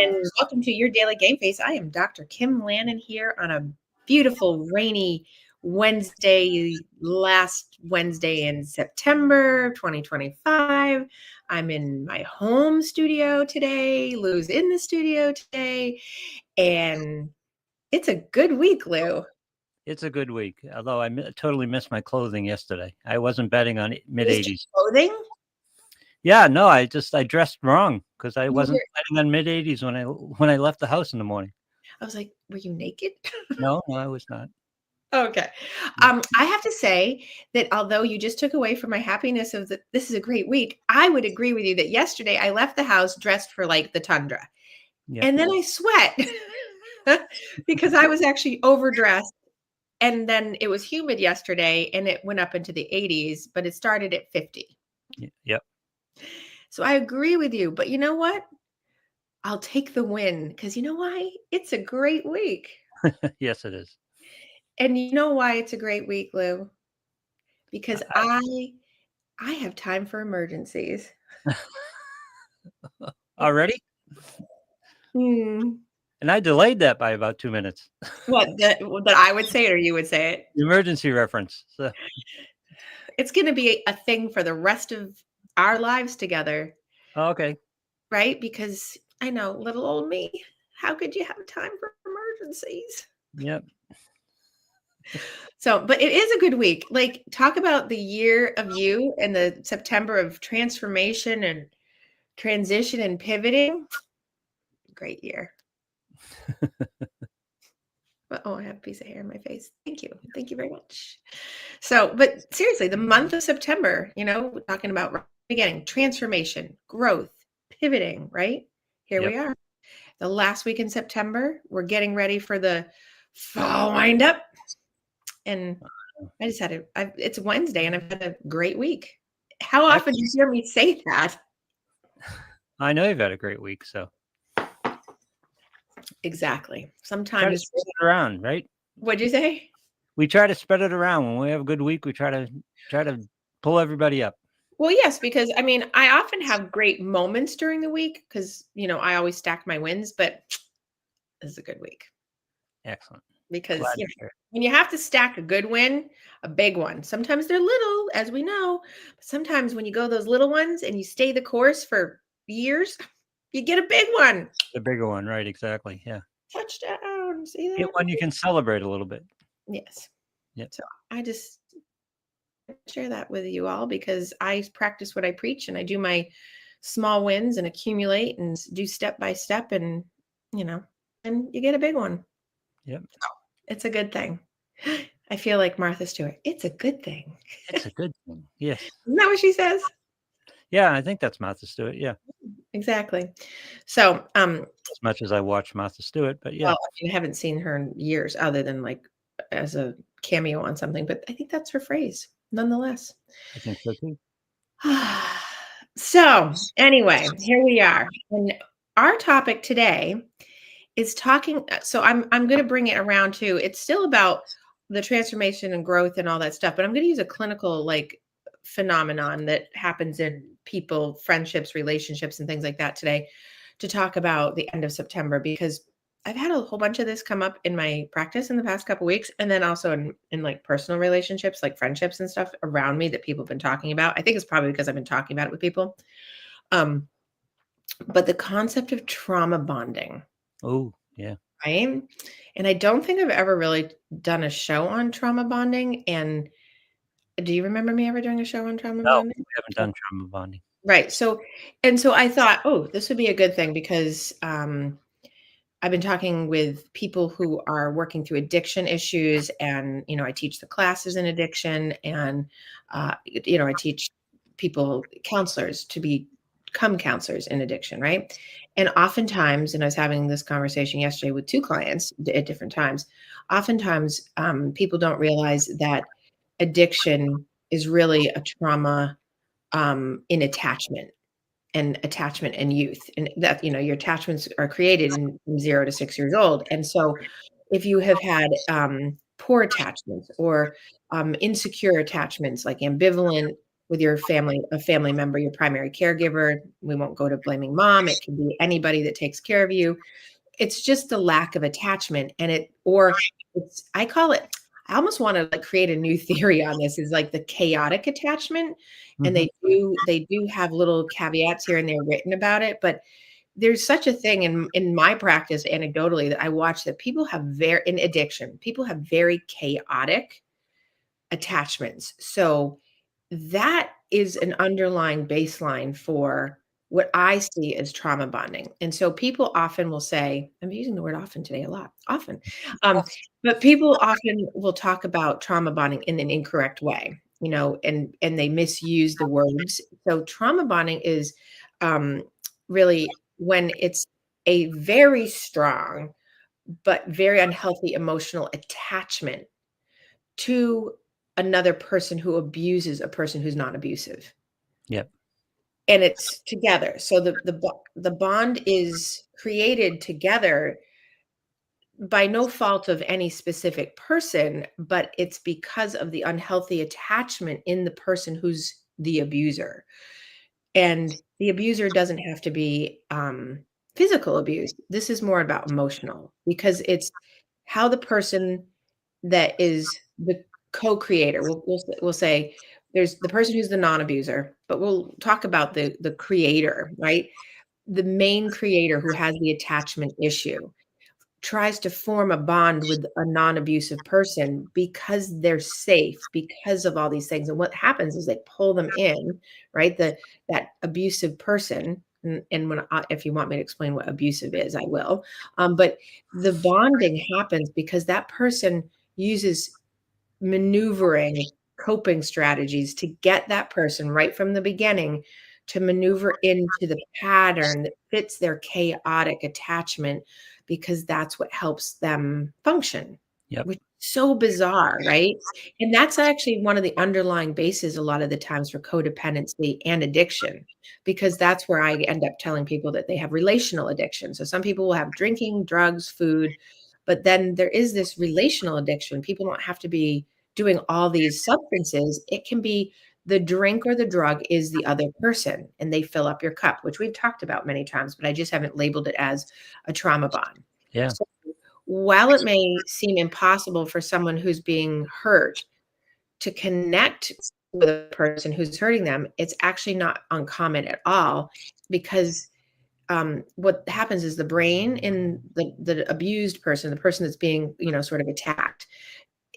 And welcome to your daily Gameface. I am Dr. Kim Lannon here on a beautiful, rainy Wednesday, last Wednesday in September 2025. I'm in my home studio today. Lou's in the studio today. And it's a good week, Lou. It's a good week, although I totally missed my clothing yesterday. I wasn't betting on mid-80s. Clothing? Yeah, no, I dressed wrong because I wasn't betting on mid-80s when I left the house in the morning. I was like, were you naked? No, I was not. Okay. I have to say that although you just took away from my happiness of this is a great week, I would agree with you that yesterday I left the house dressed for like the tundra. Yeah. And then I sweat because I was actually overdressed. And then it was humid yesterday and it went up into the 80s, but it started at 50. Yep. So I agree with you. But you know what? I'll take the win because you know why? It's a great week. Yes, it is. And you know why it's a great week, Lou? Because I have time for emergencies. Already? And I delayed that by about 2 minutes. What, that I would say it or you would say it? The emergency reference. So. It's going to be a thing for the rest of our lives together. Oh, okay. Right? Because I know, little old me, how could you have time for emergencies? Yep. So, but it is a good week. Like, talk about the year of you and the September of transformation and transition and pivoting. Great year. Oh, I have a piece of hair in my face. Thank you. Thank you very much. So, but seriously, the month of September, we're talking about beginning, transformation, growth, pivoting, right? Here we are. The last week in September, we're getting ready for the fall wind up. And I just had it's Wednesday and I've had a great week. How often do you hear me say that? I know you've had a great week, so. Exactly. Sometimes try to spread it around, right? What'd you say? We try to spread it around. When we have a good week, we try to pull everybody up. Well, yes, because I mean, I often have great moments during the week because, I always stack my wins, but this is a good week. Excellent. Because when you have to stack a good win, a big one, sometimes they're little, as we know, but sometimes when you go those little ones and you stay the course for years, you get a big one. The bigger one, right? Exactly. Yeah. Touchdown. See that? Get one you can celebrate a little bit. Yes. Yeah. So I just share that with you all because I practice what I preach and I do my small wins and accumulate and do step by step and, and you get a big one. Yep. So it's a good thing. I feel like Martha Stewart. It's a good thing. It's a good thing. Yes. Isn't that what she says? Yeah, I think that's Martha Stewart. Yeah. Exactly. So, as much as I watch Martha Stewart, but yeah. Well, I haven't seen her in years other than like as a cameo on something, but I think that's her phrase nonetheless. I think so too. So anyway, here we are. And our topic today is talking. So I'm going to bring it around to, it's still about the transformation and growth and all that stuff, but I'm going to use a clinical phenomenon that happens in people, friendships, relationships, and things like that today to talk about the end of September, because I've had a whole bunch of this come up in my practice in the past couple of weeks. And then also in like personal relationships, like friendships and stuff around me that people have been talking about. I think it's probably because I've been talking about it with people. But the concept of trauma bonding. Oh, yeah. Right. And I don't think I've ever really done a show on trauma bonding. And do you remember me ever doing a show on trauma bonding? We haven't done trauma bonding. Right. So I thought, oh, this would be a good thing because I've been talking with people who are working through addiction issues and, I teach the classes in addiction and, I teach people, counselors to become counselors in addiction. Right. And oftentimes, and I was having this conversation yesterday with 2 clients at different times, oftentimes people don't realize that addiction is really a trauma in attachment and youth, and that your attachments are created in 0 to 6 years old. And so if you have had poor attachments or insecure attachments like ambivalent with your family, a family member, your primary caregiver. We won't go to blaming mom. It can be anybody that takes care of you. It's just the lack of attachment, and I call it, I almost want to like create a new theory on this, is like the chaotic attachment. And Mhm. they do have little caveats here and there written about it, but there's such a thing in my practice anecdotally that I watch, that people have in addiction, people have very chaotic attachments. So that is an underlying baseline for what I see as trauma bonding. And so people often will say, I'm using the word often today a lot, often, um, but people often will talk about trauma bonding in an incorrect way, and they misuse the words. So trauma bonding is um, really when it's a very strong but very unhealthy emotional attachment to another person who abuses a person who's not abusive. Yep. And it's together. So the bond is created together by no fault of any specific person, but it's because of the unhealthy attachment in the person who's the abuser. And the abuser doesn't have to be physical abuse. This is more about emotional, because it's how the person that is the co-creator. We'll say there's the person who's the non-abuser, but we'll talk about the creator, right? The main creator who has the attachment issue tries to form a bond with a non-abusive person because they're safe, because of all these things. And what happens is they pull them in, right? That abusive person. And if you want me to explain what abusive is, I will. But the bonding happens because that person uses maneuvering coping strategies to get that person right from the beginning to maneuver into the pattern that fits their chaotic attachment, because that's what helps them function, Yep. which is so bizarre, right? And that's actually one of the underlying bases a lot of the times for codependency and addiction, because that's where I end up telling people that they have relational addiction. So some people will have drinking, drugs, food, but then there is this relational addiction. People don't have to be doing all these substances. It can be the drink or the drug is the other person, and they fill up your cup, which we've talked about many times, but I just haven't labeled it as a trauma bond. Yeah. So while it may seem impossible for someone who's being hurt to connect with a person who's hurting them, it's actually not uncommon at all, because what happens is the brain in the abused person, the person that's being, sort of attacked,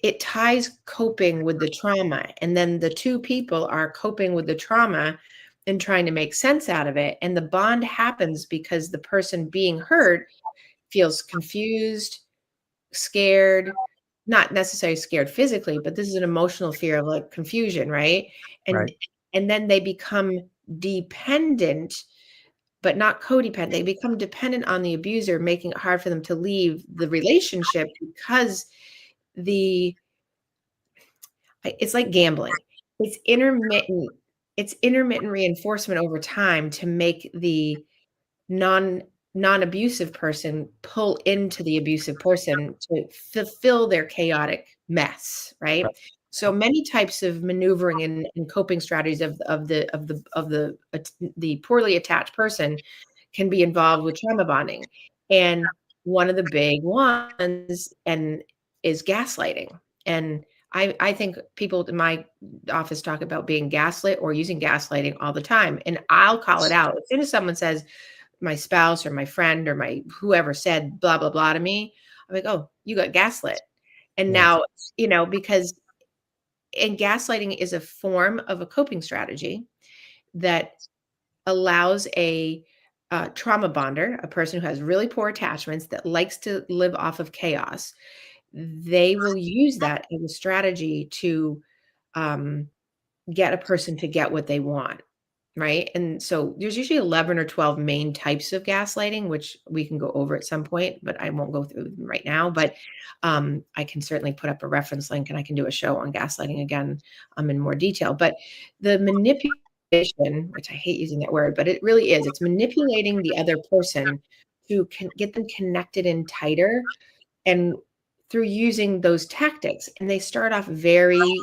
it ties coping with the trauma. And then the two people are coping with the trauma and trying to make sense out of it. And the bond happens because the person being hurt feels confused, scared, not necessarily scared physically, but this is an emotional fear of like confusion, right? Right. And then they become dependent, but not codependent. They become dependent on the abuser, making it hard for them to leave the relationship, because the it's like gambling. It's intermittent. It's intermittent reinforcement over time to make the non non-abusive person pull into the abusive person to fulfill their chaotic mess, Right. right? So many types of maneuvering and coping strategies of the poorly attached person can be involved with trauma bonding. And one of the big ones is gaslighting. And I think people in my office talk about being gaslit or using gaslighting all the time. And I'll call it out. As soon as someone says, my spouse or my friend or my whoever said blah, blah, blah to me, I'm like, oh, you got gaslit. And Yeah. now, because and gaslighting is a form of a coping strategy that allows a trauma bonder, a person who has really poor attachments that likes to live off of chaos. They will use that as a strategy to um, get a person to get what they want. Right. And so there's usually 11 or 12 main types of gaslighting, which we can go over at some point, but I won't go through them right now. But I can certainly put up a reference link and I can do a show on gaslighting again in more detail. But the manipulation, which I hate using that word, but it really is, it's manipulating the other person to get them connected in tighter, and through using those tactics. And they start off very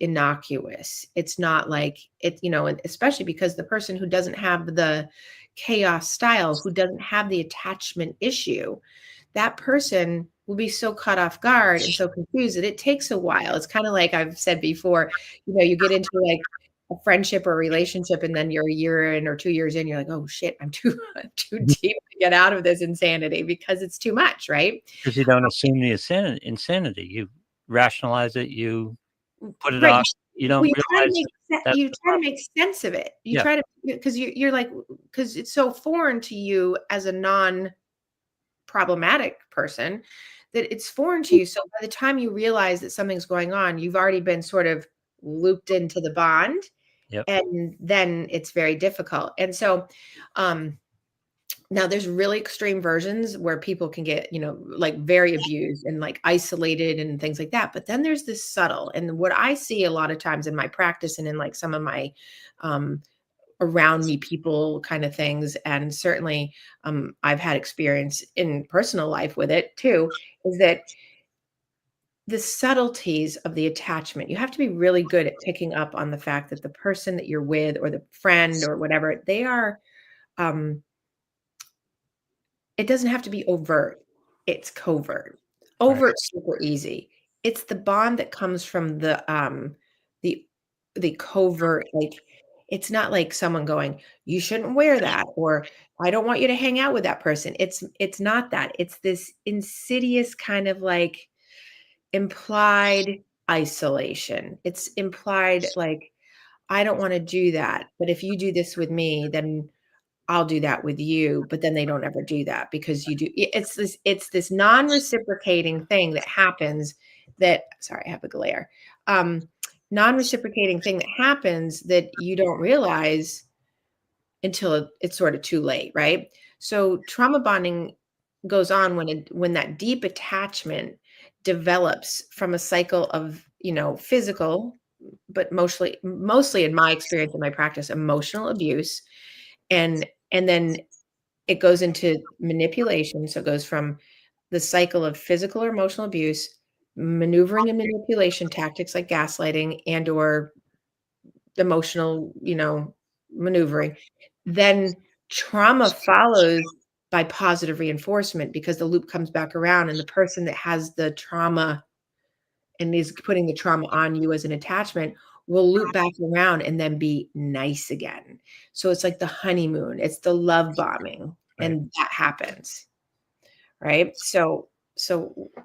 innocuous. It's not like it, and especially because the person who doesn't have the chaos style, who doesn't have the attachment issue, that person will be so caught off guard and so confused that it takes a while. It's kind of like I've said before, you get into like a friendship or a relationship, and then you're a year in or 2 years in, you're like, oh shit, I'm too deep to get out of this insanity because it's too much, right? Because you don't assume the insanity. You rationalize it. You put it Right. off. You Well, don't you try to realize make that's you the try to problem. make sense of it. You Yeah. try to, because you're like, because it's so foreign to you as a non-problematic person, that it's foreign to you. So by the time you realize that something's going on, you've already been sort of looped into the bond, Yep. and then it's very difficult. And so, um, now there's really extreme versions where people can get, like very abused and like isolated and things like that. But then there's this subtle, and what I see a lot of times in my practice and in like some of my um, around me people kind of things, and certainly I've had experience in personal life with it too, is that the subtleties of the attachment, you have to be really good at picking up on the fact that the person that you're with or the friend or whatever, they are um, it doesn't have to be overt, it's covert. Right. Overt's super easy. It's the bond that comes from the the covert, like, it's not like someone going, "You shouldn't wear that," or, "I don't want you to hang out with that person." It's not that. It's this insidious kind of, like, implied isolation. It's implied, like, "I don't wanna do that, but if you do this with me, then I'll do that with you," but then they don't ever do that because you do it's this non-reciprocating thing that happens, that sorry, I have a glare. Um, Non-reciprocating thing that happens that you don't realize until it's sort of too late, right? So trauma bonding goes on when that deep attachment develops from a cycle of, physical, but mostly in my experience in my practice, emotional abuse, and then it goes into manipulation. So it goes from the cycle of physical or emotional abuse, maneuvering and manipulation tactics like gaslighting and or emotional, maneuvering. Then trauma follows by positive reinforcement, because the loop comes back around, and the person that has the trauma and is putting the trauma on you as an attachment will loop back around and then be nice again. So it's like the honeymoon, it's the love bombing, Right. and that happens, right? So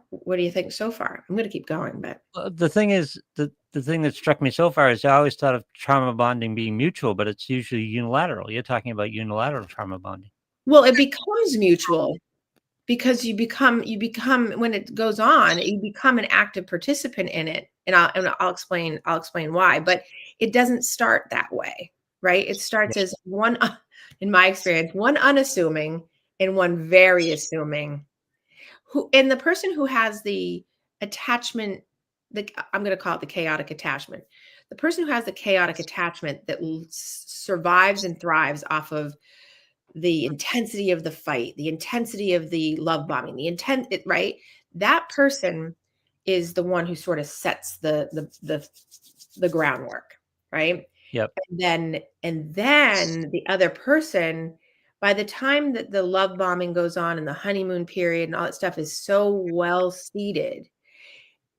what do you think so far? I'm going to keep going, but The thing is, the thing that struck me so far is I always thought of trauma bonding being mutual, but it's usually unilateral. You're talking about unilateral trauma bonding. well, it becomes mutual because you become when it goes on, you become an active participant in it, and I'll explain why, but it doesn't start that way, right? It Yeah. starts as one in my experience, one unassuming and one very assuming, who and the person who has the attachment, I'm going to call it the chaotic attachment. The person who has the chaotic attachment that survives and thrives off of the intensity of the fight, the intensity of the love bombing, right? That person is the one who sort of sets the groundwork, right? Yep. And then the other person, by the time that the love bombing goes on and the honeymoon period and all that stuff is so well seated,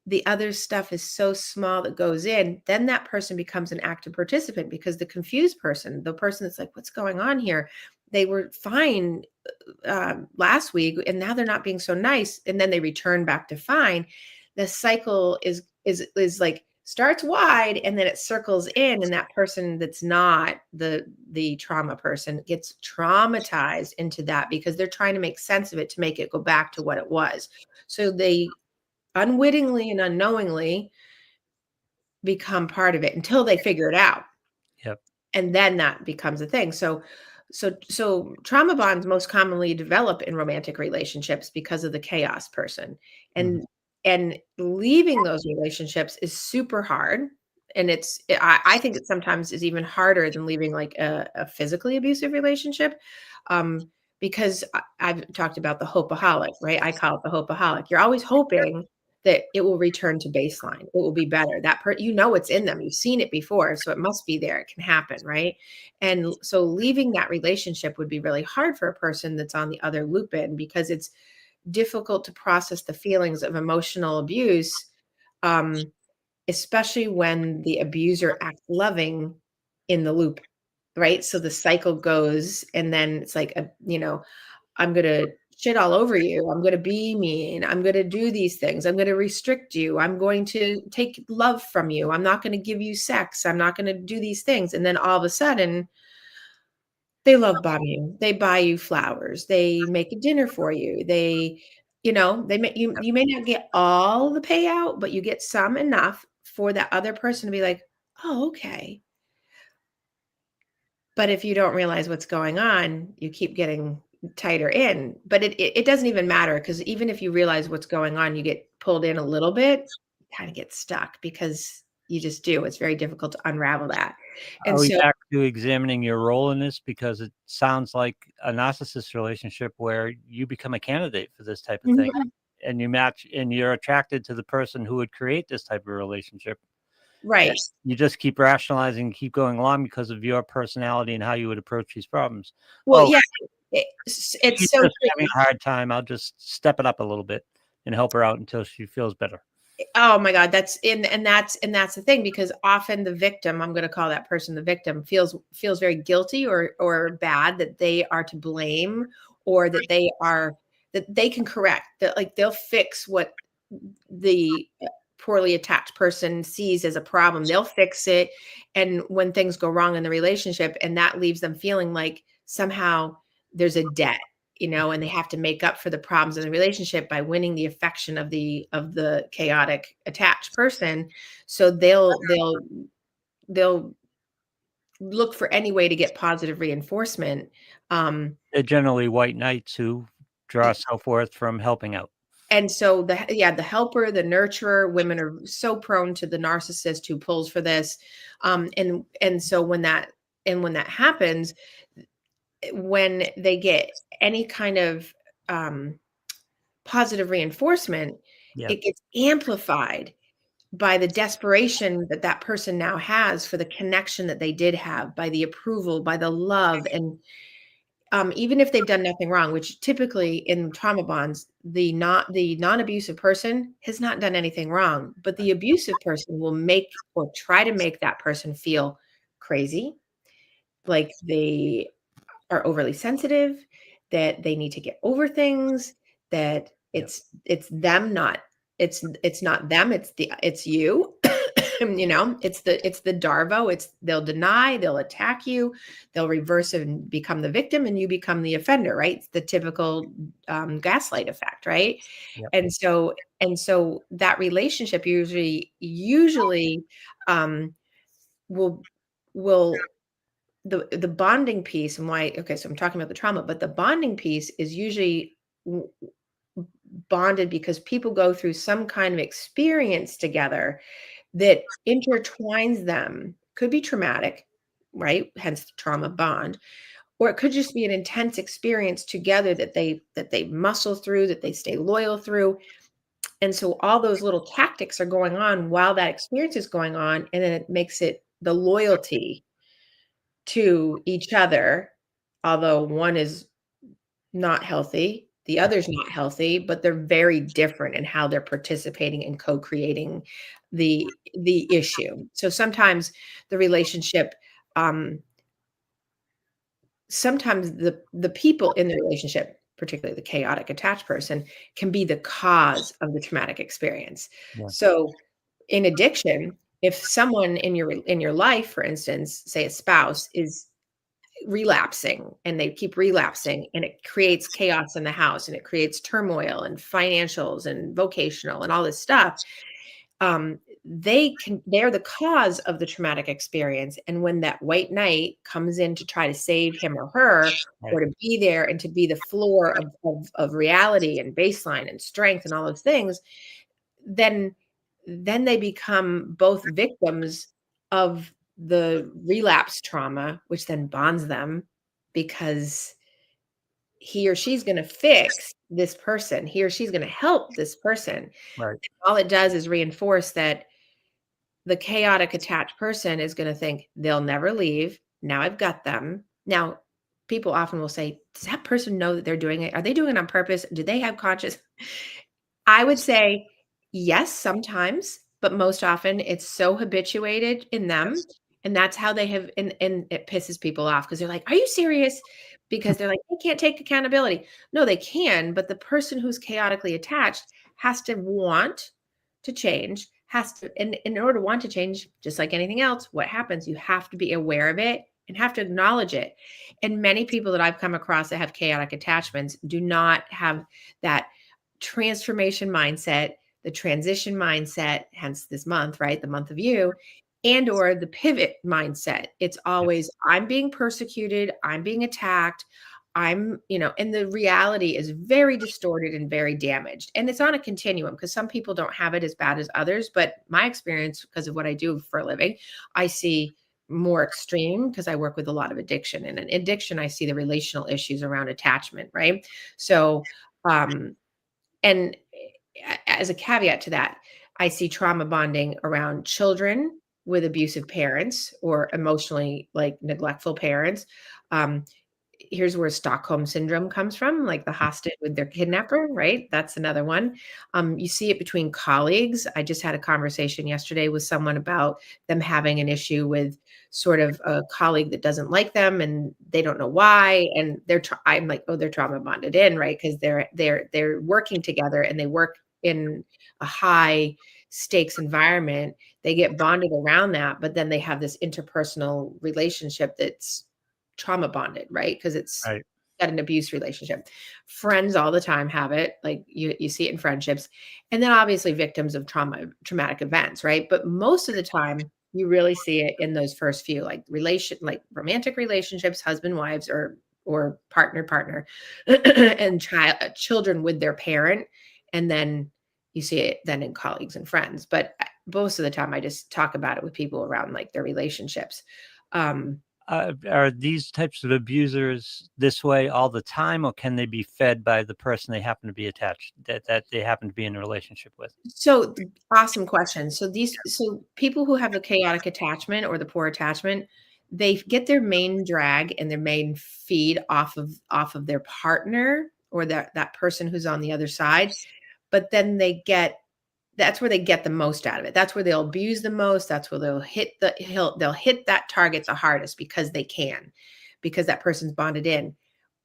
the other stuff is so small that goes in, then that person becomes an active participant, because the confused person, the person that's like, what's going on here? They were fine last week, and now they're not being so nice, and then they return back to fine. The cycle is like starts wide, and then it circles in, and that person that's not the trauma person gets traumatized into that, because they're trying to make sense of it to make it go back to what it was. So they unwittingly and unknowingly become part of it until they figure it out, Yep. and then that becomes a thing. So trauma bonds most commonly develop in romantic relationships because of the chaos person, Mhm. and leaving those relationships is super hard. And I think it sometimes is even harder than leaving like a physically abusive relationship, because I've talked about the hopeaholic, right? I call it the hopeaholic. You're always hoping that it will return to baseline. It will be better. It's in them. You've seen it before, so it must be there. It can happen, right? And so leaving that relationship would be really hard for a person that's on the other loop in, because it's difficult to process the feelings of emotional abuse, um, especially when the abuser acts loving in the loop, right? So the cycle goes, and then it's like, I'm going to shit all over you. I'm going to be mean. I'm going to do these things. I'm going to restrict you. I'm going to take love from you. I'm not going to give you sex. I'm not going to do these things. And then all of a sudden, they love bomb you. They buy you flowers. They make a dinner for you. They make you may not get all the payout, but you get some, enough for that other person to be like, "Oh, okay." But if you don't realize what's going on, you keep getting tighter in. But it doesn't even matter, because even if you realize what's going on, you get pulled in a little bit, kind of get stuck, because you just do. It's very difficult to unravel that. Are And we so, back to examining your role in this? Because it sounds like a narcissist relationship where you become a candidate for this type of thing, mhm, and you match, and you're attracted to the person who would create this type of relationship. And right. you just keep rationalizing, keep going along because of your personality and how you would approach these problems. Well, Oh, yeah, it's she's so just having tricky. a hard time. I'll just step it up a little bit and help her out until she feels better. Oh my God, that's the thing, because often the victim, I'm going to call that person the victim, feels very guilty or bad, that they are to blame, or that they can correct, that like they'll fix what the poorly attached person sees as a problem. They'll fix it. And when things go wrong in the relationship, and that leaves them feeling like somehow there's a debt, and they have to make up for the problems in the relationship by winning the affection of the chaotic attached person. So they'll look for any way to get positive reinforcement. Um, They're generally white knights who draw self-worth from helping out. and so the helper, the nurturer, women are so prone to the narcissist who pulls for this. And so when that happens, when they get any kind of um, positive reinforcement, Yeah. it gets amplified by the desperation that that person now has for the connection that they did have, by the approval, by the love. And even if they've done nothing wrong, which typically in trauma bonds, the non-abusive person has not done anything wrong, but the abusive person will make or try to make that person feel crazy, like they are overly sensitive, that they need to get over things, that Yeah. it's not them, it's you. It's the Darvo. They'll deny, they'll attack you, they'll reverse and become the victim, and you become the offender, right? It's the typical gaslight effect, right? Yeah. And so that relationship usually um, will the bonding piece, and why, okay, so I'm talking about the trauma, but the bonding piece is usually bonded because people go through some kind of experience together that intertwines them. Could be traumatic, right? Hence the trauma bond. Or it could just be an intense experience together that they muscle through, that they stay loyal through. And so all those little tactics are going on while that experience is going on. And then it makes it the loyalty to each other, although one is not healthy, the other's not healthy, but they're very different in how they're participating and co-creating the issue. So the relationship, um, sometimes the people in the relationship, particularly the chaotic attached person, can be the cause of the traumatic experience. Yeah. So in addiction, if someone in your life, for instance, say a spouse, is relapsing and they keep relapsing, and it creates chaos in the house, and it creates turmoil and financials and vocational and all this stuff, they're the cause of the traumatic experience. And when that white knight comes in to try to save him or her, or Right. to be there and to be the floor of reality and baseline and strength and all those things, then they become both victims of the relapse trauma, which then bonds them, because he or she's going to fix this person. He or she's going to help this person. Right. All it does is reinforce that the chaotic attached person is going to think they'll never leave. Now I've got them. Now, people often will say, does that person know that they're doing it? Are they doing it on purpose? Do they have conscious? I would say yes, sometimes, but most often it's so habituated in them. And that's how they have, and it pisses people off because they're like, are you serious? Because they're like, they can't take accountability. No, they can, but the person who's chaotically attached has to want to change, has to, and in order to want to change, just like anything else, what happens? You have to be aware of it and have to acknowledge it. And many people that I've come across that have chaotic attachments do not have that transformation mindset, the transition mindset, hence this month, right? The month of you, and or the pivot mindset. It's Yes. always, I'm being persecuted, I'm being attacked, and the reality is very distorted and very damaged. And it's on a continuum because some people don't have it as bad as others. But my experience, because of what I do for a living, I see more extreme because I work with a lot of addiction. And in addiction, I see the relational issues around attachment, right? So, and as a caveat to that, I see trauma bonding around children with abusive parents or emotionally like neglectful parents. Um, Here's where Stockholm syndrome comes from, like the hostage with their kidnapper, right? That's another one. You see it between colleagues. I just had a conversation yesterday with someone about them having an issue with sort of a colleague that doesn't like them and they don't know why. And I'm like, oh, they're trauma bonded in, right? Because they're working together and they work in a high stakes environment. They get bonded around that, but then they have this interpersonal relationship that's trauma bonded, right? Because it's Right. got an abuse relationship. Friends all the time have it, like you see it in friendships. And then obviously victims of traumatic events, right? But most of the time you really see it in those first few, like romantic relationships, husband, wives, or partner, and children with their parent. And then you see it then in colleagues and friends. But most of the time I just talk about it with people around like their relationships. Um, Are these types of abusers this way all the time, or can they be fed by the person they happen to be attached that they happen to be in a relationship with? So awesome question. So people who have the chaotic attachment or the poor attachment, they get their main drag and their main feed off of their partner or that person who's on the other side. But then that's where they get the most out of it. That's where they'll abuse the most. That's where they'll hit that target the hardest because they can, because that person's bonded in.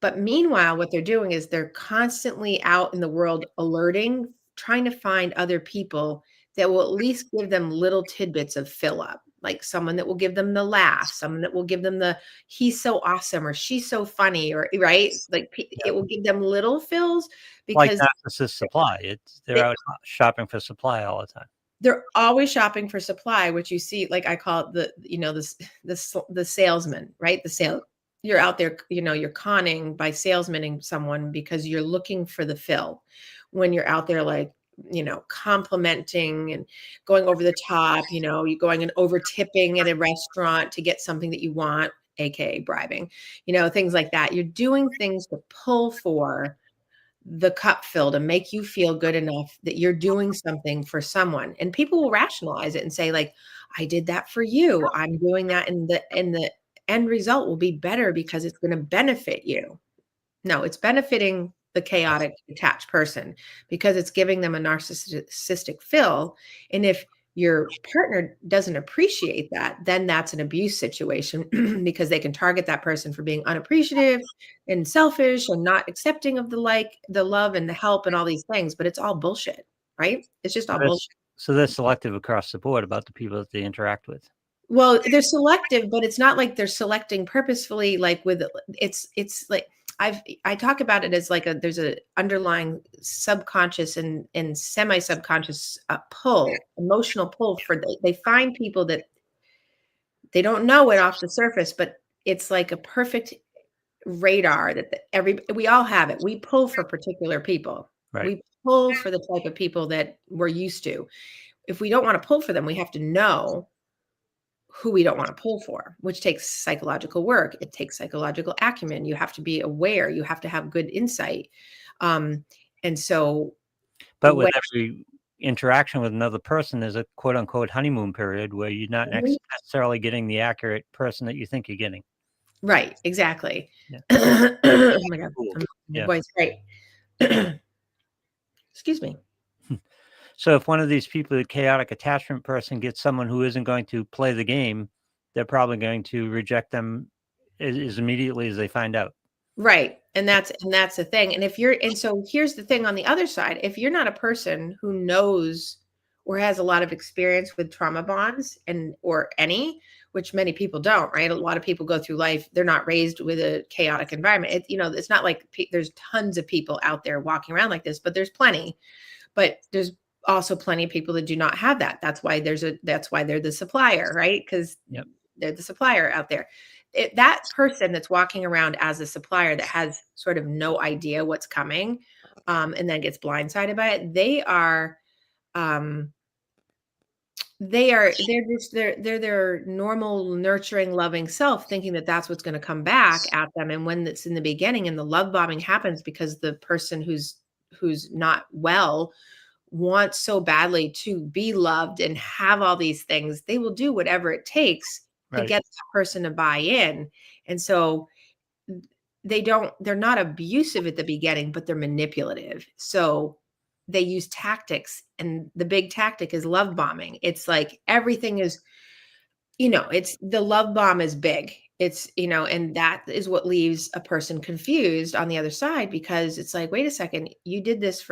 But meanwhile, what they're doing is they're constantly out in the world alerting, trying to find other people that will at least give them little tidbits of fill up, like someone that will give them the laugh, someone that will give them the he's so awesome or she's so funny or right, like it will give them little fills Like because narcissist supply. They're they, out shopping for supply all the time. they're always shopping for supply, which you see, like I call it the salesman, right? The sale, you're out there, you're conning by salesmaning someone because you're looking for the fill. When you're out there, like, complimenting and going over the top, you're going and over tipping at a restaurant to get something that you want, aka bribing, things like that. You're doing things to pull for the cup fill to make you feel good enough that you're doing something for someone. And people will rationalize it and say, like, I did that for you. I'm doing that, and the end result will be better because it's going to benefit you. No, it's benefiting the Yes. chaotic attached person because it's giving them a narcissistic fill. And if your partner doesn't appreciate that, then that's an abuse situation because they can target that person for being unappreciative and selfish and not accepting of the love and the help and all these things. But it's all bullshit, right? It's just So all that's bullshit. so they're selective across the board about the people that they interact with. Well, they're selective, but it's not like they're selecting purposefully, like with it's like I talk about it as like there's a underlying subconscious and semi subconscious pull, emotional pull for they find people that they don't know it off the surface, but it's like a perfect radar that we all have it. We pull for particular people. Right. We pull for the type of people that we're used to. If we don't want to pull for them, we have to know who we don't want to pull for, which takes psychological work. It takes psychological acumen. You have to be aware. You have to have good insight. And so But with when every interaction with another person, there's a quote unquote honeymoon period where you're not necessarily getting the accurate person that you think you're getting. right, exactly. Yeah. Oh my God, Cool. my Yeah. voice, right. Excuse me. So if one of these people, a chaotic attachment person, gets someone who isn't going to play the game, they're probably going to reject them as immediately as they find out. Right. And that's the thing. And so here's the thing on the other side. If you're not a person who knows or has a lot of experience with trauma bonds or any, which many people don't, right? A lot of people go through life, they're not raised with a chaotic environment. It's not like there's tons of people out there walking around like this, but there's plenty. But there's also plenty of people that do not have that. That's why they're the supplier, right? Because Yep. they're the supplier out there. That person that's walking around as a supplier that has sort of no idea what's coming, and then gets blindsided by it, um, they're their normal, nurturing, loving self, thinking that that's what's going to come back at them. And when it's in the beginning, and the love bombing happens because the person who's not well wants so badly to be loved and have all these things, they will do whatever it takes to Right. get that person to buy in. And so they're not abusive at the beginning, but they're manipulative. So they use tactics, and the big tactic is love bombing. It's like everything is, it's the love bomb is big. And that is what leaves a person confused on the other side, because it's like, wait a second, you did this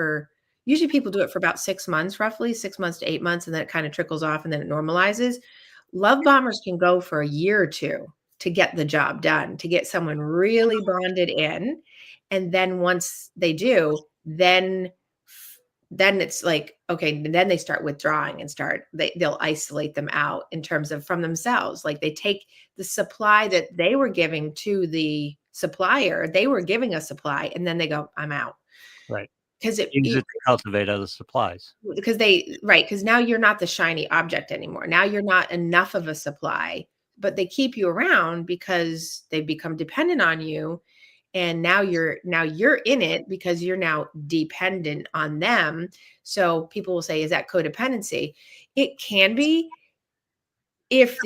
usually people do it for about 6 months, roughly 6 months to 8 months, and then it kind of trickles off and then it normalizes. Love bombers can go for a year or two to get the job done, to get someone really bonded in. And then once they do, then it's like, okay, then they start withdrawing and they'll isolate them out in terms of from themselves. Like they take the supply that they were giving to the supplier, they were giving a supply, and then they go, I'm out. Right. Because Use it to cultivate other supplies. because now you're not the shiny object anymore. Now you're not enough of a supply, but they keep you around because they become dependent on you. And now you're in it because you're now dependent on them. So people will say, is that codependency? It can be if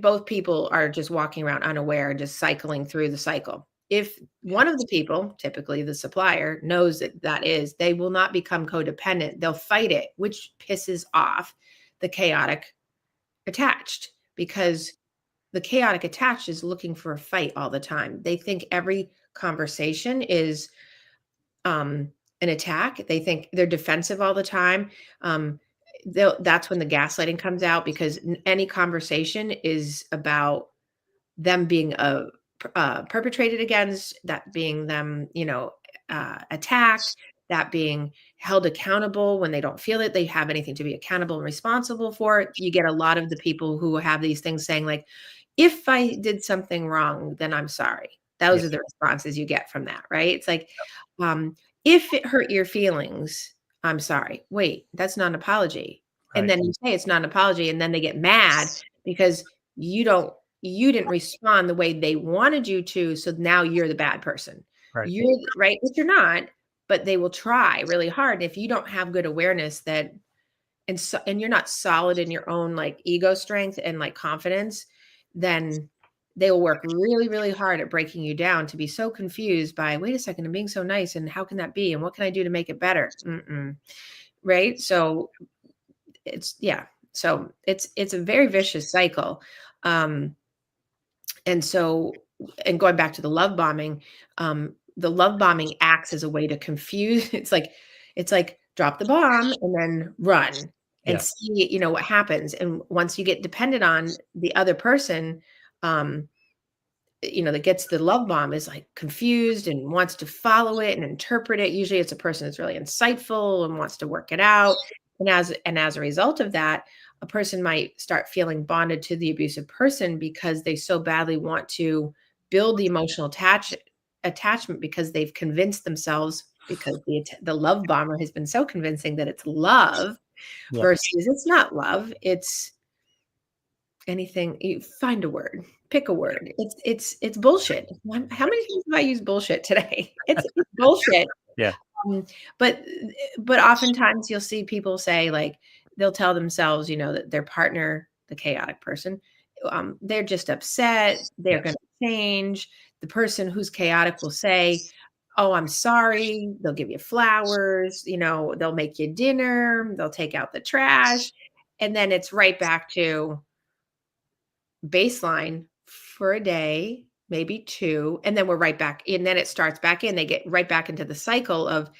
both people are just walking around unaware and just cycling through the cycle. If one of the people, typically the supplier, knows that is, they will not become codependent. They'll fight it, which pisses off the chaotic attached, because the chaotic attached is looking for a fight all the time. They think every conversation is an attack. They think they're defensive all the time. That's when the gaslighting comes out, because any conversation is about them being perpetrated against, that being them, attacked, that being held accountable when they don't feel that they have anything to be accountable and responsible for. You get a lot of the people who have these things saying like, if I did something wrong, then I'm sorry. Yeah. Those are the responses you get from that, right? It's like, if it hurt your feelings, I'm sorry. Wait, that's not an apology. And Right. then you say it's not an apology, and then they get mad because you didn't respond the way they wanted you to. So now you're the bad person. Right. You're right, but you're not. But they will try really hard. And if you don't have good awareness and you're not solid in your own like ego strength and like confidence, then they will work really, really hard at breaking you down, to be so confused by, wait a second, I'm being so nice, and how can that be? And what can I do to make it better? Right. So it's a very vicious cycle. Um, and so, and going back to the love bombing acts as a way to confuse. It's like drop the bomb and then run and Yeah. see, what happens. And once you get dependent on the other person, um, that gets the love bomb is like confused and wants to follow it and interpret it. Usually it's a person that's really insightful and wants to work it out. And as a result of that, a person might start feeling bonded to the abusive person because they so badly want to build the emotional attachment, because they've convinced themselves, because the love bomber has been so convincing that it's love, Yeah. versus it's not love. anything, you find a word, pick a word. It's bullshit. How many times have I used bullshit today? It's bullshit. Yeah. Um, but but oftentimes you'll see people say, like, they'll tell themselves, that their partner, the chaotic person, they're just upset, they're Yes. gonna change. The person who's chaotic will say, "Oh, I'm sorry." They'll give you flowers, they'll make you dinner, they'll take out the trash, and then it's right back to baseline for a day, maybe 2, and then we're right back, and then it starts back in. They get right back into the cycle of,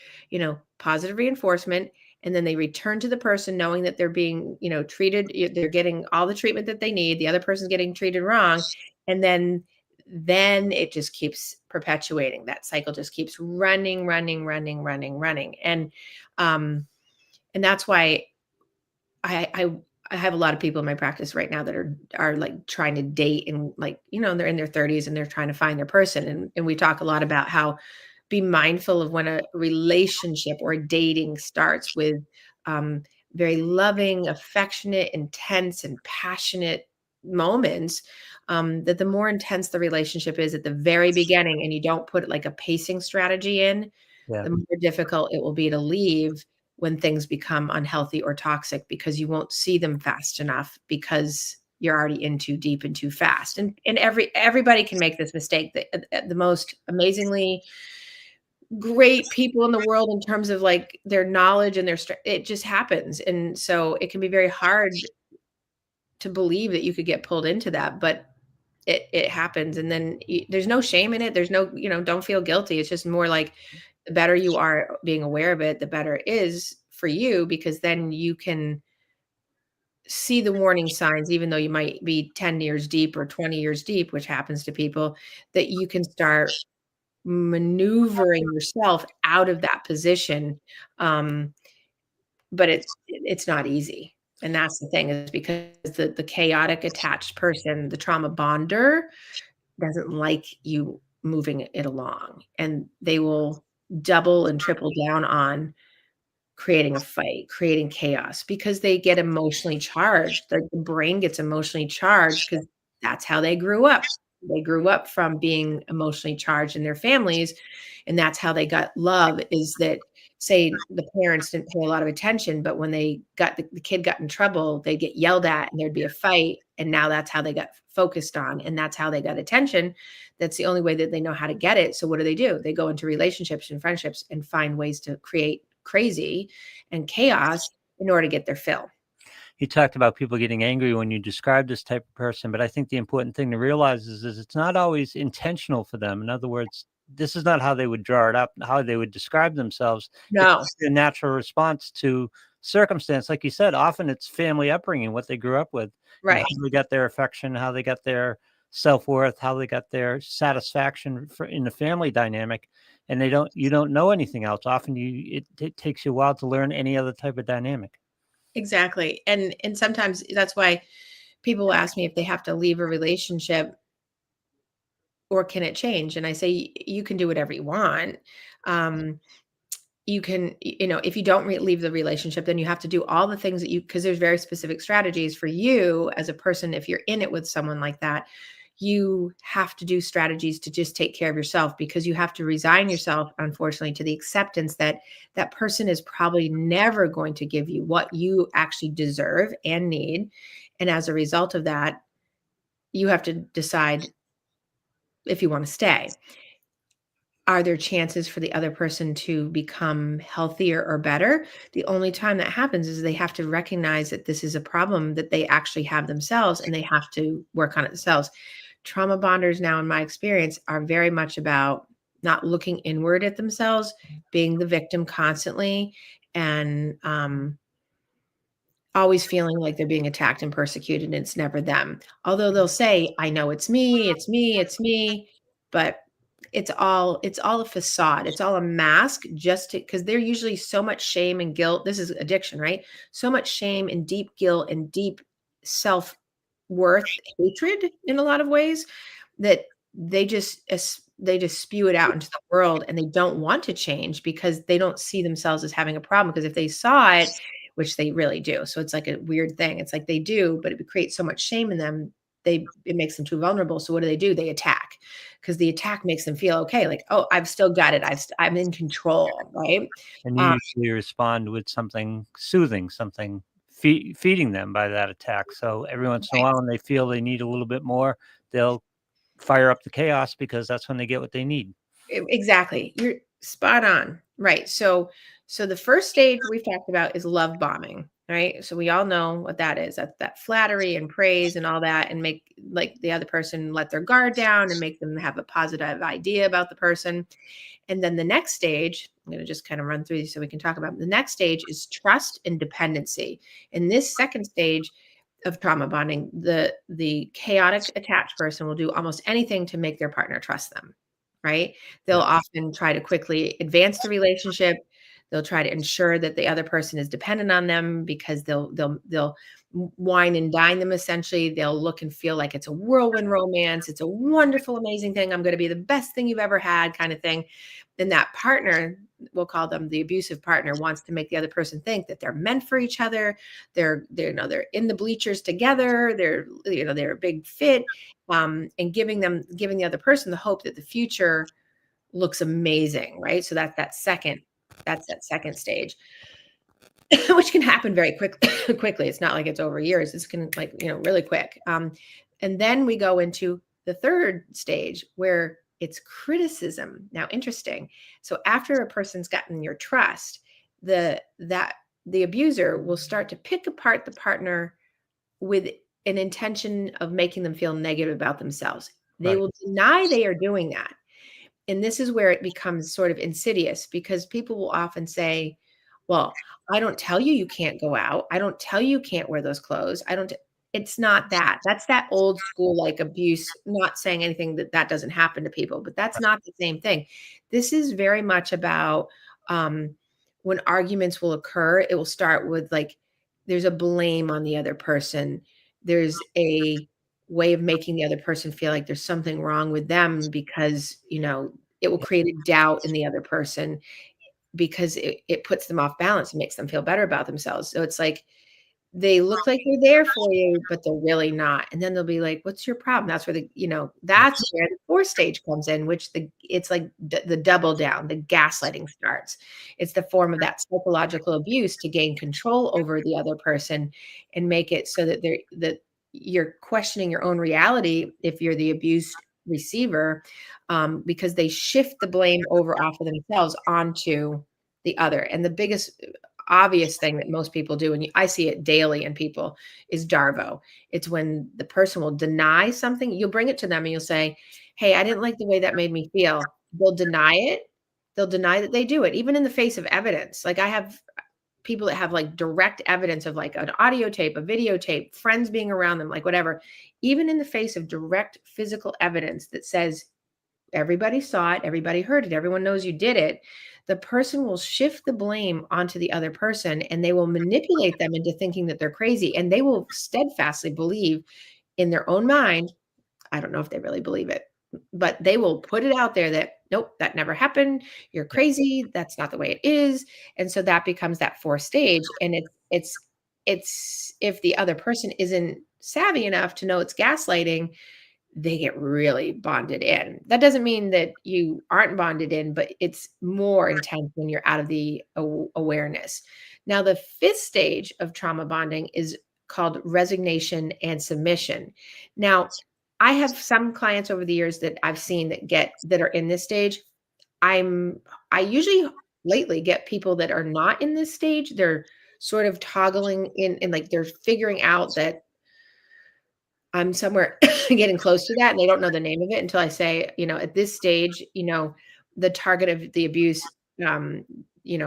positive reinforcement, and then they return to the person knowing that they're being, treated, they're getting all the treatment that they need, the other person's getting treated wrong, and then it just keeps perpetuating. That cycle just keeps running, running, running, running, running. Um and that's why I I have a lot of people in my practice right now that are like trying to date, and, like, they're in their 30s and they're trying to find their person, and we talk a lot about how be mindful of when a relationship or dating starts with um, very loving, affectionate, intense, and passionate moments. That the more intense the relationship is at the very beginning, and you don't put like a pacing strategy in, Yeah. the more difficult it will be to leave when things become unhealthy or toxic, because you won't see them fast enough, because you're already in too deep and too fast. And everybody can make this mistake. The most amazingly great people in the world, in terms of like their knowledge and it just happens. And so it can be very hard to believe that you could get pulled into that, but it happens. And then there's no shame in it. There's no, don't feel guilty. It's just more like, the better you are being aware of it, the better it is for you, because then you can see the warning signs, even though you might be 10 years deep or 20 years deep, which happens to people, that you can start maneuvering yourself out of that position. Um, but it's not easy. And that's the thing, is because the chaotic attached person, the trauma bonder, doesn't like you moving it along, and they will double and triple down on creating a fight, creating chaos, because they get emotionally charged. The brain gets emotionally charged because that's how they grew up. They grew up from being emotionally charged in their families, and that's how they got love, is that, say the parents didn't pay a lot of attention, but when they got the kid got in trouble, they'd get yelled at and there'd be a fight, and now that's how they got focused on, and that's how they got attention. That's the only way that they know how to get it. So what do? They go into relationships and friendships and find ways to create crazy and chaos in order to get their fill. You talked about people getting angry when you describe this type of person, but I think the important thing to realize is it's not always intentional for them. In other words, this is not how they would draw it up, how they would describe themselves. It's No, just a natural response to circumstance. Like you said, often it's family upbringing, what they grew up with, and right. how they got their affection, how they got their self-worth, how they got their satisfaction in the family dynamic. And you don't know anything else. Often it takes you a while to learn any other type of dynamic. Exactly. And sometimes that's why people ask me if they have to leave a relationship, or can it change? And I say, you can do whatever you want. Um, you can, if you don't leave the relationship, then you have to do all the things that because there's very specific strategies for you as a person. If you're in it with someone like that, you have to do strategies to just take care of yourself, because you have to resign yourself, unfortunately, to the acceptance that that person is probably never going to give you what you actually deserve and need. And as a result of that, you have to decide if you want to stay. Are there chances for the other person to become healthier or better? The only time that happens is they have to recognize that this is a problem that they actually have themselves, and they have to work on it themselves. Trauma bonders now, in my experience, are very much about not looking inward at themselves, being the victim constantly, and always feeling like they're being attacked and persecuted, and it's never them. Although they'll say, "I know it's me, it's me, it's me," but it's all a facade. It's all a mask, just to, because they're usually so much shame and guilt. This is addiction, right? So much shame and deep guilt and deep self-worth hatred in a lot of ways, that they just spew it out into the world, and they don't want to change because they don't see themselves as having a problem. Because if they saw it, which they really do. So it's like a weird thing. It's like they do, but it creates so much shame in them. It makes them too vulnerable. So what do? They attack, because the attack makes them feel okay. Like, oh, I've still got it. I'm in control, right? And you usually respond with something soothing, something feeding them by that attack. So every once in a Right. while, when they feel they need a little bit more, they'll fire up the chaos, because that's when they get what they need. Exactly. You're spot on. Right. So the first stage we've talked about is love bombing, right? So we all know what that is. That's that flattery and praise and all that, and make like the other person let their guard down and make them have a positive idea about the person. And then the next stage, I'm going to just kind of run through these so we can talk about them. The next stage is trust and dependency. In this second stage of trauma bonding, the chaotic attached person will do almost anything to make their partner trust them, right? They'll Yep. often try to quickly advance the relationship. They'll try to ensure that the other person is dependent on them, because they'll wine and dine them essentially. They'll look and feel like it's a whirlwind romance. It's a wonderful, amazing thing. I'm going to be the best thing you've ever had, kind of thing. Then that partner, we'll call them the abusive partner, wants to make the other person think that they're meant for each other. They're in the bleachers together. They're a big fit, and giving the other person the hope that the future looks amazing, right? So that's that second stage, which can happen very quickly. It's not like it's over years. It's can really quick. And then we go into the third stage, where it's criticism. Now, interesting. So after a person's gotten your trust, the abuser will start to pick apart the partner with an intention of making them feel negative about themselves. They Right. will deny they are doing that. And this is where it becomes sort of insidious, because people will often say, well, I don't tell you you can't go out. I don't tell you can't wear those clothes. I don't. It's not that. That's that old school like abuse. Not saying anything that doesn't happen to people, but that's not the same thing. This is very much about um, when arguments will occur. It will start with like there's a blame on the other person. There's a way of making the other person feel like there's something wrong with them, because it will create a doubt in the other person, because it puts them off balance and makes them feel better about themselves. So it's like they look like they're there for you, but they're really not. And then they'll be like, what's your problem? That's where Yep. that's where the fourth stage comes in, which it's like the double down, the gaslighting starts. It's the form of that psychological abuse to gain control over the other person and make it so that you're questioning your own reality if you're the abused receiver, because they shift the blame over off of themselves onto the other. And the biggest obvious thing that most people do, and I see it daily in people, is Darvo. It's when the person will deny something. You'll bring it to them and you'll say, hey, I didn't like the way that made me feel. They'll deny it. They'll deny that they do it, even in the face of evidence. Like I have people that have like direct evidence of like an audio tape, a videotape, friends being around them, like whatever. Even in the face of direct physical evidence that says everybody saw it, everybody heard it, everyone knows you did it, the person will shift the blame onto the other person, and they will manipulate them into thinking that they're crazy, and they will steadfastly believe in their own mind. I don't know if they really believe it, but they will put it out there that nope, that never happened. You're Yep. crazy. That's not the way it is. And so that becomes that fourth stage. And it's if the other person isn't savvy enough to know it's gaslighting, they get really bonded in. That doesn't mean that you aren't bonded in, but it's more intense when you're out of the awareness. Now, the fifth stage of trauma bonding is called resignation and submission. Now, I have some clients over the years that I've seen that are in this stage. I usually lately get people that are not in this stage. They're sort of toggling in and like they're figuring out that I'm somewhere getting close to that, and they don't know the name of it until I say, at this stage, the target of the abuse, um, you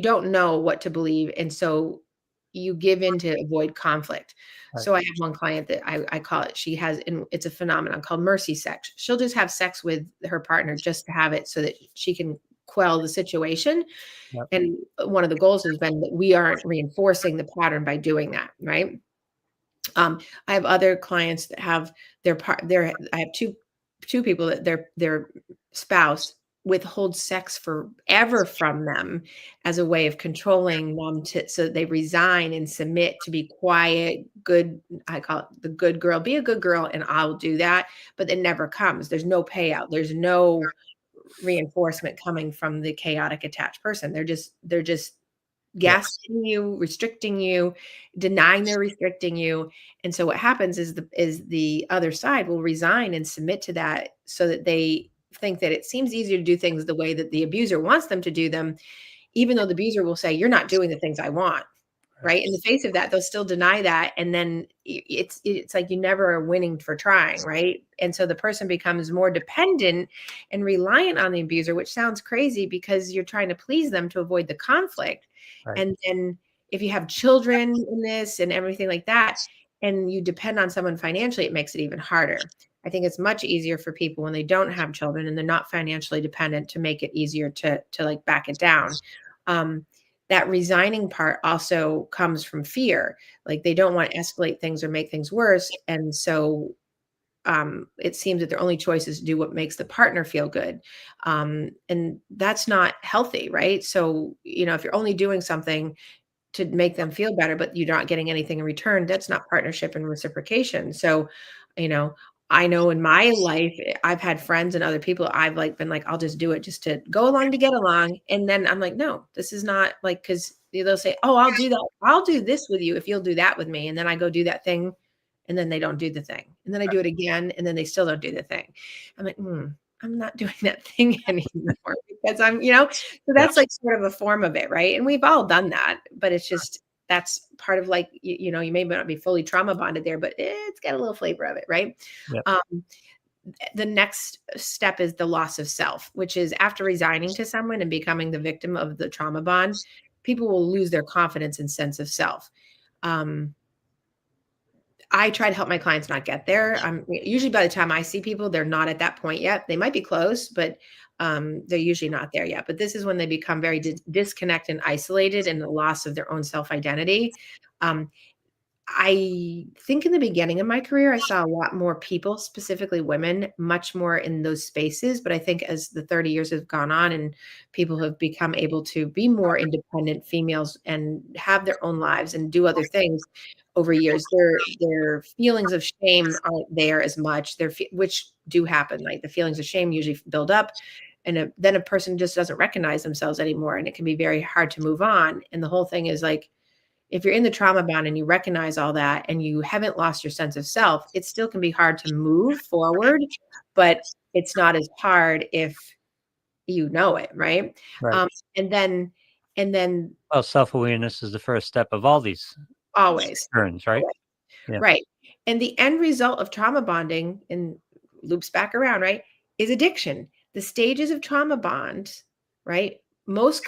don't know what to believe, and so you give in to avoid conflict. Right. So I have one client that I call it. She has, and it's a phenomenon called mercy sex. She'll just have sex with her partner just to have it, so that she can quell the situation. Yep. And one of the goals has been that we aren't reinforcing the pattern by doing that, right? I have other clients that have I have two people that their spouse withhold sex forever from them as a way of controlling them so that they resign and submit to be quiet, good. I call it the good girl. Be a good girl and I'll do that. But it never comes. There's no payout. There's no reinforcement coming from the chaotic attached person. They're just Yeah. gaslighting you, restricting you, denying they're restricting you. And so what happens is the other side will resign and submit to that so that they think that it seems easier to do things the way that the abuser wants them to do them, even though the abuser will say, "You're not doing the things I want." Right? In the face of that, they'll still deny that, and then it's like you never are winning for trying, right? And so the person becomes more dependent and reliant on the abuser, which sounds crazy because you're trying to please them to avoid the conflict. Right. And then if you have children in this and everything like that, and you depend on someone financially, it makes it even harder. I think it's much easier for people when they don't have children and they're not financially dependent to make it easier to like back it down. Um, that resigning part also comes from fear. Like they don't want to escalate things or make things worse. And so it seems that their only choice is to do what makes the partner feel good. And that's not healthy, right? So, if you're only doing something to make them feel better, but you're not getting anything in return, that's not partnership and reciprocation. So, you know, I know in my life, I've had friends and other people, I've like been like, I'll just do it just to go along to get along. And then I'm like, no, this is not like, cause they'll say, oh, I'll do that. I'll do this with you if you'll do that with me. And then I go do that thing and then they don't do the thing. And then I do it again and then they still don't do the thing. I'm like, I'm not doing that thing anymore because so Yeah. that's like sort of a form of it, right? And we've all done that, but it's just that's part of like you may not be fully trauma bonded there, but it's got a little flavor of it, right? Yeah. Um, the next step is the loss of self, which is after resigning to someone and becoming the victim of the trauma bond, people will lose their confidence and sense of self. Um, I try to help my clients not get there. Usually by the time I see people, they're not at that point yet. They might be close, but they're usually not there yet. But this is when they become very disconnected and isolated and the loss of their own self-identity. Um, I think in the beginning of my career, I saw a lot more people, specifically women, much more in those spaces. But I think as the 30 years have gone on and people have become able to be more independent females and have their own lives and do other things over years, their feelings of shame aren't there as much. Which do happen. Like the feelings of shame usually build up. And then a person just doesn't recognize themselves anymore. And it can be very hard to move on. And the whole thing is like, if you're in the trauma bond and you recognize all that and you haven't lost your sense of self, it still can be hard to move forward, but it's not as hard if you know it, right? Right. Um, and then, and then Well, self-awareness is the first step of all these always, turns, right? Yeah. right. And the end result of trauma bonding, and loops back around, right, is addiction. The stages of trauma bond, right, most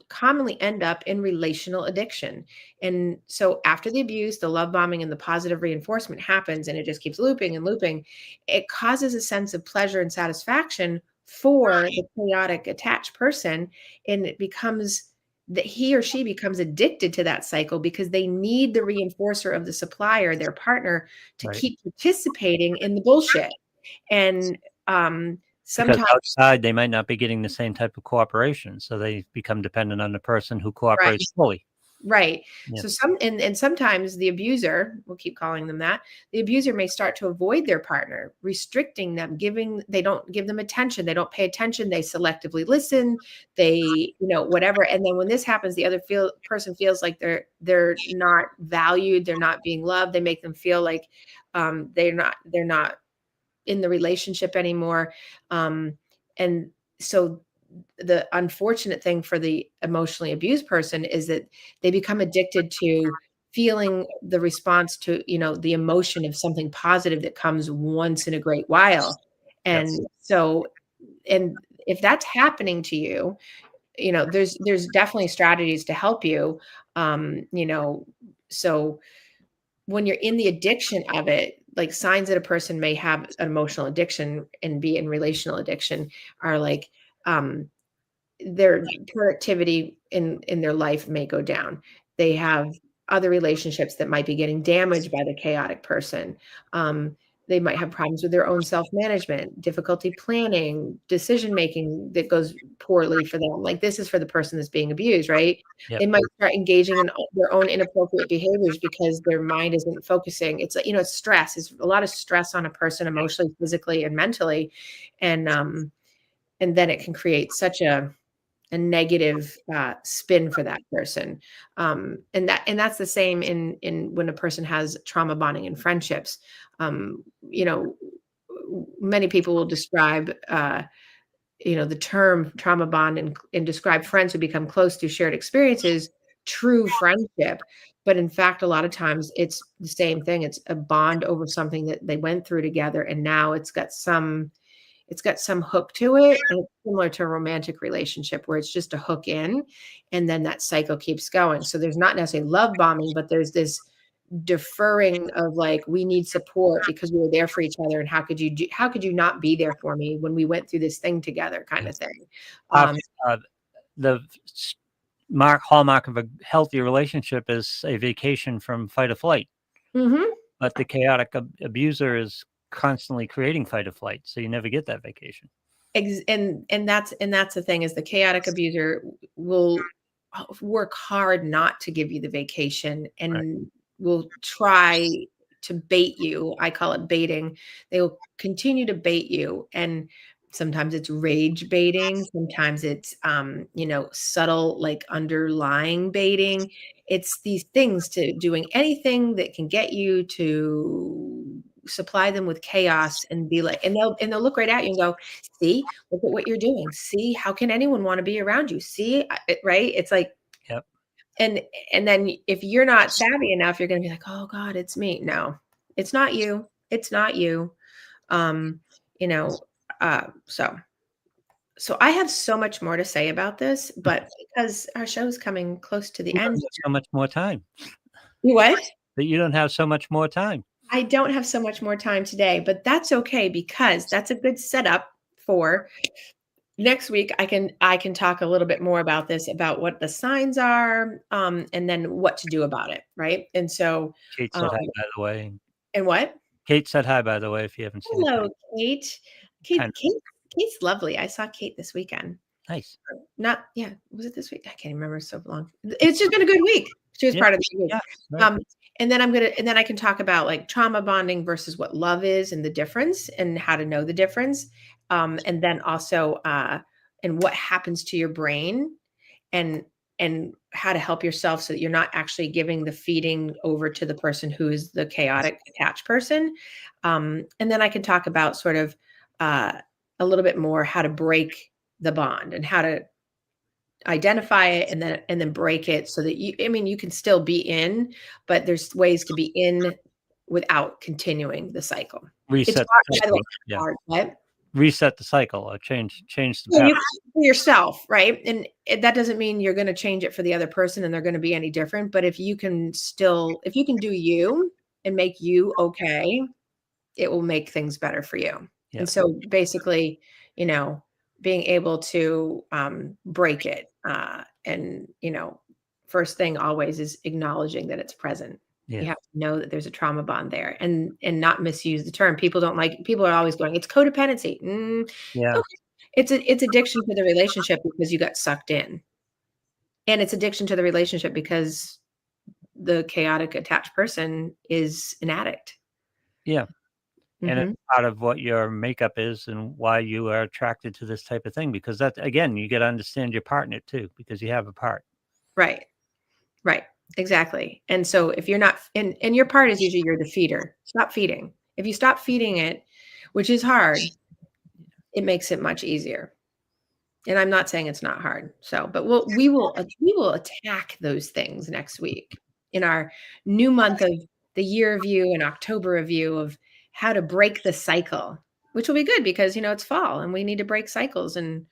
commonly end up in relational addiction. And so after the abuse, the love bombing and the positive reinforcement happens, and it just keeps looping and looping. It causes a sense of pleasure and satisfaction for the chaotic attached person, and it becomes that he or she becomes addicted to that cycle because they need the reinforcer of the supplier, their partner, to Right. keep participating in the bullshit. And Because sometimes, outside they might not be getting the same type of cooperation, so they become dependent on the person who right, cooperates fully. right. Yeah. So and sometimes the abuser, we'll keep calling them that, the abuser may start to avoid their partner, restricting them, they don't give them attention, they don't pay attention, they selectively listen, they, whatever. And then when this happens, the other person feels like they're not valued, they're not being loved, they make them feel like they're not in the relationship anymore. And so the unfortunate thing for the emotionally abused person is that they become addicted to feeling the response to, the emotion of something positive that comes once in a great while. Yes. And so, and if that's happening to you, there's definitely strategies to help you. So when you're in the addiction of it, like signs that a person may have an emotional addiction and be in relational addiction are like, their productivity in their life may go down. They have other relationships that might be getting damaged by the chaotic person. They might have problems with their own self-management, difficulty planning, decision-making that goes poorly for them. Like, this is for the person that's being abused, right? Yep. They might start engaging in their own inappropriate behaviors because their mind isn't focusing. It's like, it's stress. It's a lot of stress on a person emotionally, physically, and mentally. And then it can create such a negative spin for that person. And that's the same in when a person has trauma bonding in friendships. You know, many people will describe the term trauma bond and describe friends who become close through shared experiences, true friendship. But in fact, a lot of times it's the same thing. It's a bond over something that they went through together, and now it's got some hook to it, and it's similar to a romantic relationship where it's just a hook in, and then that cycle keeps going. So there's not necessarily love bombing, but there's this deferring of like, we need support because we were there for each other, and how could you not be there for me when we went through this thing together, kind of thing. Often, the hallmark of a healthy relationship is a vacation from fight or flight. Mhm. But the chaotic abuser is constantly creating fight or flight, so you never get that vacation. And that's the thing, is the chaotic abuser will work hard not to give you the vacation, Right. and will try to bait you. I call it baiting. They will continue to bait you, and sometimes it's rage baiting, sometimes it's subtle, like, underlying baiting. It's these things, to doing anything that can get you to supply them with chaos, and be like, and they'll look right at you and go, "See, look at what you're doing. See, how can anyone want to be around you? See, right?" It's like, Yep. and and then if you're not savvy enough, you're going to be like, "Oh God, it's me." No, it's not you. It's not you. Um, you know, so I have so much more to say about this, but because our show is coming close to the You don't end. have so much more time. You what? That you don't have so much more time. I don't have so much more time today, but that's okay, because that's a good setup for next week. I can talk a little bit more about this, about what the signs are, and then what to do about it, right? And so, Kate um, said hi, by the way. and what? Kate said hi, by the way, if you haven't seen the Hello, Kate. Kate. Kind Kate. Kate's lovely. I saw Kate this weekend. nice. Not, yeah, was it this week? I can't remember, so long. It's just been a good week. She was Yeah, part of the week. yeah, right. Um, and then I can talk about, like, trauma bonding versus what love is, and the difference, and how to know the difference. And then also, and what happens to your brain, and how to help yourself so that you're not actually giving the feeding over to the person who is the chaotic attached person. And then I can talk about sort of a little bit more how to break the bond, and how to identify it, and then break it, so that you can still be in, but there's ways to be in without continuing the cycle. It's Reset hard, the by the way, cycle. it's Yeah. hard, but Reset the cycle or change the yeah, pattern. for yourself, right? And that doesn't mean you're going to change it for the other person and they're going to be any different. But if you can do you and make you okay, it will make things better for you. Yeah. And so basically, being able to break it, and first thing always is acknowledging that it's present. Yeah. You have to know that there's a trauma bond there, and not misuse the term. People are always going, it's codependency. Yeah. Okay. It's addiction to the relationship because you got sucked in. And it's addiction to the relationship because the chaotic attached person is an addict. Yeah. And it's Mhm. part of what your makeup is and why you are attracted to this type of thing, because that, again, you got to understand your partner too, because you have a part. Right. Right. Exactly. And so if you're not, and your part is usually you're the feeder. Stop feeding. If you stop feeding it, which is hard, it makes it much easier. And I'm not saying it's not hard. So, but we will attack those things next week in our new month of the year review and October review of how to break the cycle, which will be good because it's fall and we need to break cycles and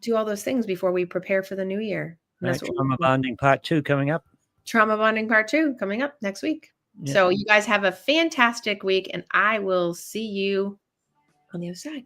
do all those things before we prepare for the new year. And Right. that's what Trauma we bonding part 2 coming up. trauma bonding part 2 coming up next week. Yeah. So you guys have a fantastic week, and I will see you on the other side.